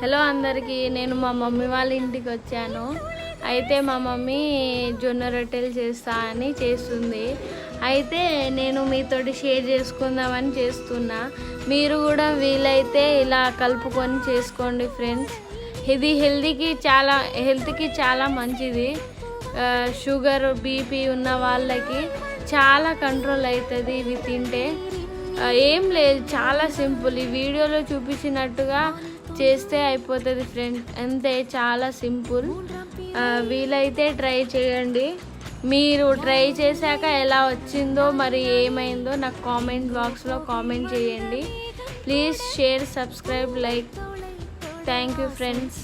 Hello అందరికీ, నేను మా మమ్మీ వాళ్ళ ఇంటికి వచ్చాను. అయితే మా మమ్మీ జొన్న రొట్టెలు చేస్తా అని చేస్తుంది. అయితే నేను మీతోటి షేర్ చేసుకుందామని చేస్తున్నా. మీరు కూడా వీలైతే ఇలా కలుపుకొని చేసుకోండి ఫ్రెండ్స్. ఇది హెల్త్కి చాలా మంచిది. షుగర్ బీపీ ఉన్న వాళ్ళకి చాలా కంట్రోల్ అవుతుంది ఇవి తింటే. ఏం లేదు, చాలా సింపుల్. ఈ వీడియోలో చూపించినట్టుగా చేస్తే అయిపోతుంది ఫ్రెండ్స్, అంతే, చాలా సింపుల్. వీలైతే ట్రై చేయండి. మీరు ట్రై చేశాక ఎలా వచ్చిందో మరి ఏమైందో నాకు కామెంట్ బాక్స్లో కామెంట్ చేయండి. Please share, subscribe, like. Thank you friends.